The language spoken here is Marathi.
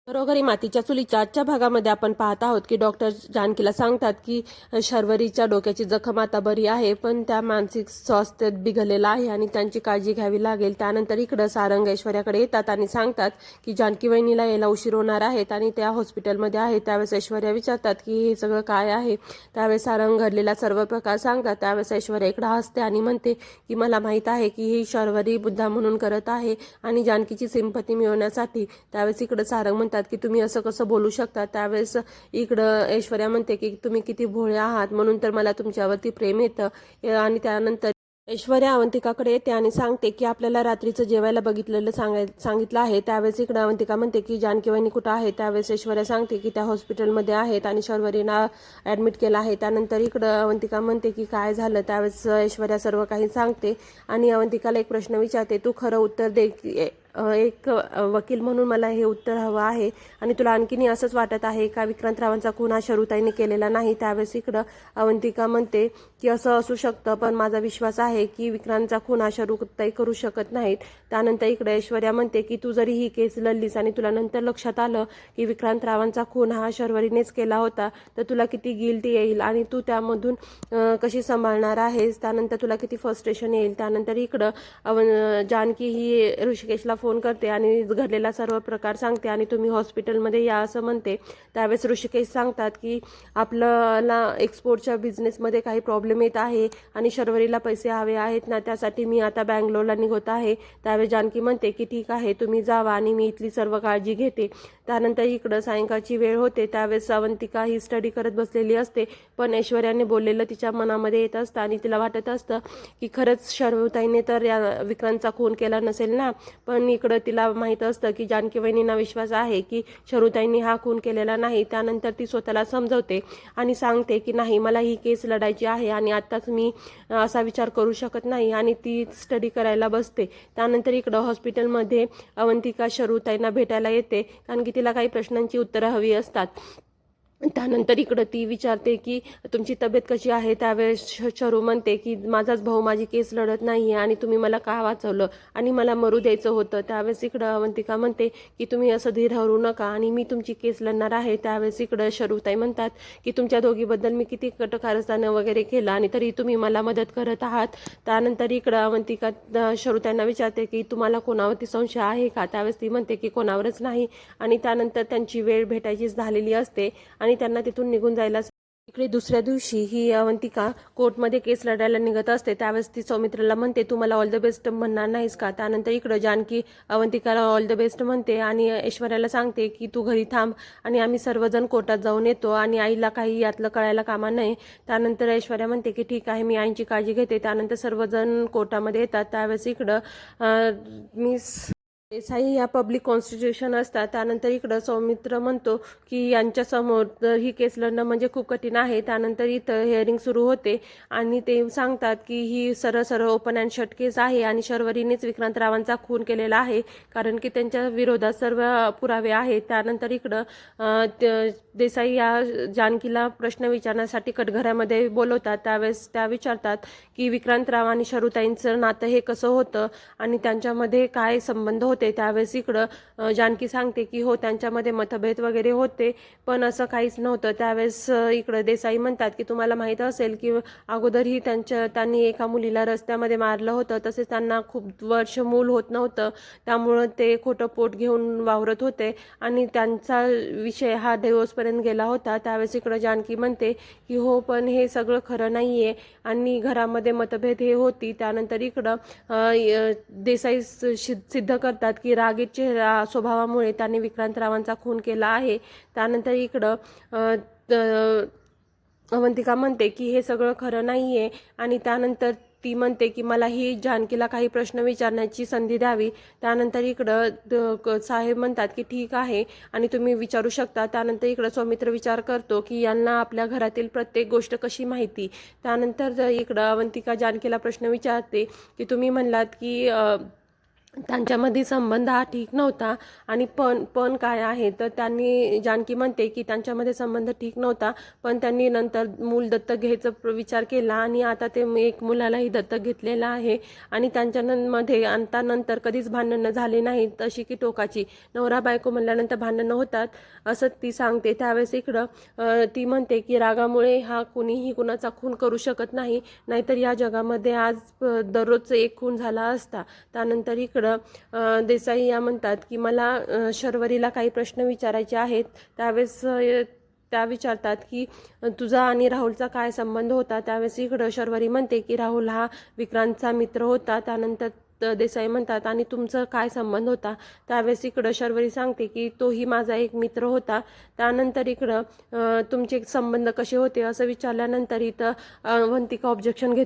घरोघरी मातीच्या चुलीच्या आजच्या भागामध्ये आपण पाहत आहोत की डॉक्टर जानकीला सांगतात की शर्वरीच्या डोक्याची जखम आता बरी आहे, पण त्या मानसिक स्वास्थ्य बिघडलेलं आहे आणि त्यांची काळजी घ्यावी लागेल. त्यानंतर इकडं सारंग ऐश्वर्याकडे येतात आणि सांगतात की जानकी वहिनीला यायला उशीर होणार आहेत आणि त्या हॉस्पिटलमध्ये आहेत. त्यावेळेस ऐश्वर्या विचारतात की हे सगळं काय आहे. त्यावेळेस सारंग घडलेला सर्व प्रकार सांगतात. त्यावेळेस ऐश्वर्या इकडं हसते आणि म्हणते की मला माहीत आहे की ही शर्वरी बुद्धा म्हणून करत आहे आणि जानकीची सिंपती मिळवण्यासाठी. त्यावेळेस इकडं सारंग म्हणतात की तुम्ही असं कसं बोलू शकता. त्यावेळेस इकडं ऐश्वर्या म्हणते की तुम्ही किती भोळे आहात, म्हणून तर मला तुमच्यावरती प्रेम येतं. आणि त्यानंतर ऐश्वर्या अवंतिकाकडे येते आणि सांगते की आपल्याला रात्रीचं जेवायला बघितलेलं सांगितलं आहे. त्यावेळेस इकडं अवंतिका म्हणते की जानकी वहिनी कुठं आहे. त्यावेळेस ऐश्वर्या सांगते की त्या हॉस्पिटलमध्ये आहेत आणि शर्वरीला ॲडमिट केलं आहे. त्यानंतर इकडं अवंतिका म्हणते की काय झालं. त्यावेळेस ऐश्वर्या सर्व काही सांगते आणि अवंतिकाला एक प्रश्न विचारते, तू खरं उत्तर दे. एक वकील म्हणून मला हे उत्तर हवं आहे आणि तुला आणखीनही असंच वाटत आहे का विक्रांतरावांचा खून हा शरुताईने केलेला नाही. त्यावेळेस इकडं अवंतिका म्हणते की असं असू शकतं, पण माझा विश्वास आहे की विक्रांतचा खून हा शरुताई करू शकत नाहीत. त्यानंतर इकडे ऐश्वर्या म्हणते की तू जरी ही केस लढलीस आणि तुला नंतर लक्षात आलं की विक्रांतरावांचा खून हा शर्वरीनेच केला होता, तर तुला किती गिल्ट येईल आणि तू त्यामधून कशी सांभाळणार आहेस. त्यानंतर तुला किती फ्रस्ट्रेशन येईल. त्यानंतर इकडं जानकी ही ऋषिकेशला फोन करते आणि घडलेला सर्व प्रकार सांगते आणि तुम्ही हॉस्पिटलमध्ये या असं म्हणते. त्यावेळेस ऋषिकेश सांगतात की आपल्याला एक्सपोर्टच्या बिझनेसमध्ये काही प्रॉब्लेम येत आहे आणि शर्वरीला पैसे हवे आहेत ना, त्यासाठी मी आता बँगलोरला निघत आहे. त्यावेळेस जानकी म्हणते की ठीक आहे, तुम्ही जावा आणि मी इथली सर्व काळजी घेते. त्यानंतर इकडं सायंकाळची वेळ होते. त्यावेळेस अवंतिका ही स्टडी करत बसलेली असते, पण ऐश्वर्याने बोललेलं तिच्या मनामध्ये येत असतं आणि तिला वाटत असतं की खरंच शर्वताईने तर या विक्रांतचा खून केला नसेल ना. पण इकडं तिला माहीत असतं की जानकी वहिनींना विश्वास आहे की शरुताईंनी हा खून केलेला नाही. त्यानंतर ती स्वतःला समजवते आणि सांगते की नाही, मला ही केस लढायची आहे आणि आत्ताच मी असा विचार करू शकत नाही आणि ती स्टडी करायला बसते. त्यानंतर इकडं हॉस्पिटलमध्ये अवंतिका शरुताईंना भेटायला येते, कारण की तिला काही प्रश्नांची उत्तरं हवी असतात. त्यानंतर इकडं ती विचारते की तुमची तब्येत कशी आहे. त्यावेळेस शरू म्हणते की माझाच भाऊ माझी केस लढत नाही आहे आणि तुम्ही मला का वाचवलं आणि मला मरू द्यायचं होतं. त्यावेळेस इकडं अवंतिका म्हणते की तुम्ही असं धीर हरू नका आणि मी तुमची केस लढणार आहे. त्यावेळेस इकडं शरूताई म्हणतात की तुमच्या दोघीबद्दल मी किती कटकारस्थानं वगैरे केलं आणि तरी तुम्ही मला मदत करत आहात. त्यानंतर इकडं अवंतिका शरूताईंना विचारते की तुम्हाला कोणावरती संशय आहे का. त्यावेळेस ती म्हणते की कोणावरच नाही आणि त्यानंतर त्यांची वेळ भेटायची झालेली असते आणि त्यांना तिथून निघून जायला. इकडे दुसऱ्या दिवशी ही अवंतिका कोर्टमध्ये केस लढायला निघत असते. त्यावेळेस ती सौमित्राला म्हणते तू मला ऑल द बेस्ट म्हणणार नाहीस का. त्यानंतर इकडं जानकी अवंतिकाला ऑल द बेस्ट म्हणते आणि ऐश्वर्याला सांगते की तू घरी थांब आणि आम्ही सर्वजण कोर्टात जाऊन येतो आणि आईला काही यातलं कळायला कामा नाही. त्यानंतर ऐश्वर्या म्हणते की ठीक आहे, मी आईची काळजी घेते. त्यानंतर सर्वजण कोर्टामध्ये येतात. त्यावेळेस इकडं मिस देसाई या पब्लिक कॉन्स्टिट्यूशन असतात. त्यानंतर इकडं सौमित्र म्हणतो की यांच्यासमोर ही केस लढणं म्हणजे खूप कठीण आहे. त्यानंतर इथं हिअरिंग सुरू होते आणि ते सांगतात की ही सरळ सरळ ओपन अँड शट केस आहे आणि शर्वरीनेच विक्रांतरावांचा खून केलेला आहे, कारण की त्यांच्या विरोधात सर्व पुरावे आहेत. त्यानंतर इकडं देसाई या जानकीला प्रश्न विचारण्यासाठी कटघऱ्यामध्ये बोलवतात. त्यावेळेस त्या विचारतात की विक्रांतराव आणि शरुताईंचं नातं हे कसं होतं आणि त्यांच्यामध्ये काय संबंध होते. त्यावेळेस इकडं जानकी सांगते की हो, त्यांच्यामध्ये मतभेद वगैरे होते, पण असं काहीच नव्हतं. त्यावेळेस इकडं देसाई म्हणतात की तुम्हाला माहीत असेल की अगोदरही त्यांनी एका मुलीला रस्त्यामध्ये मारलं होतं, तसेच त्यांना खूप वर्ष मूल होत नव्हतं, त्यामुळं ते खोटं पोट घेऊन वावरत होते आणि त्यांचा विषय हा डिवोर्सपर्यंत गेला होता. त्यावेळेस इकडं जानकी म्हणते की हो, पण हे सगळं खरं नाही आहे आणि घरामध्ये मतभेद हे होती. त्यानंतर इकडं देसाई सिद्ध करतात की रागीट चेहरा स्वभावामुळे त्यांनी विक्रांतरावांचा खून केला आहे. त्यानंतर इकडं अवंतिका म्हणते की हे सगळं खरं नाही आहे आणि त्यानंतर ती म्हणते की मला ही जानकीला काही प्रश्न विचारण्याची संधी द्यावी. त्यानंतर इकडं साहेब म्हणतात की ठीक आहे आणि तुम्ही विचारू शकता. त्यानंतर इकडं सौमित्र विचार करतो की यांना आपल्या घरातील प्रत्येक गोष्ट कशी माहिती. त्यानंतर इकडं अवंतिका जानकीला प्रश्न विचारते की तुम्ही म्हणलात की त्यांच्यामध्ये संबंध हा ठीक नव्हता. आणि पण काय आहे तर त्यांनी, जानकी म्हणते की त्यांच्यामध्ये संबंध ठीक नव्हता, पण त्यांनी नंतर मूल दत्तक घ्यायचा विचार केला आणि आता ते एक मुलालाही दत्तक घेतलेलं आहे. आणि त्यांच्यामध्ये आता नंतर कधीच भांडणं झाले नाहीत, तशी की टोकाची. नवरा बायको म्हणल्यानंतर भांडणं होतात असं ती सांगते. त्यावेळेस इकडं ती म्हणते की रागामुळे हा कुणीही कुणाचा खून करू शकत नाही, नाहीतर या जगामध्ये आज दररोज एक खून झाला असता. त्यानंतर इकडं देसाई या म्हणतात की मला शर्वरीला काही प्रश्न विचारायचे आहेत. त्यावेळेस त्या विचारतात की तुझा आणि राहुलचा काय संबंध होता. त्यावेळेस इकडं शर्वरी म्हणते की राहुल हा विक्रांतचा मित्र होता. त्यानंतर देसाई म्हणतात आणि तुमचं काय संबंध होता. त्यावेळेस इकडं शर्वरी सांगते की तोही माझा एक मित्र होता. त्यानंतर इकडं तुमचे संबंध कसे होते असं विचारल्यानंतर इथं अवंतिका ऑब्जेक्शन घेते.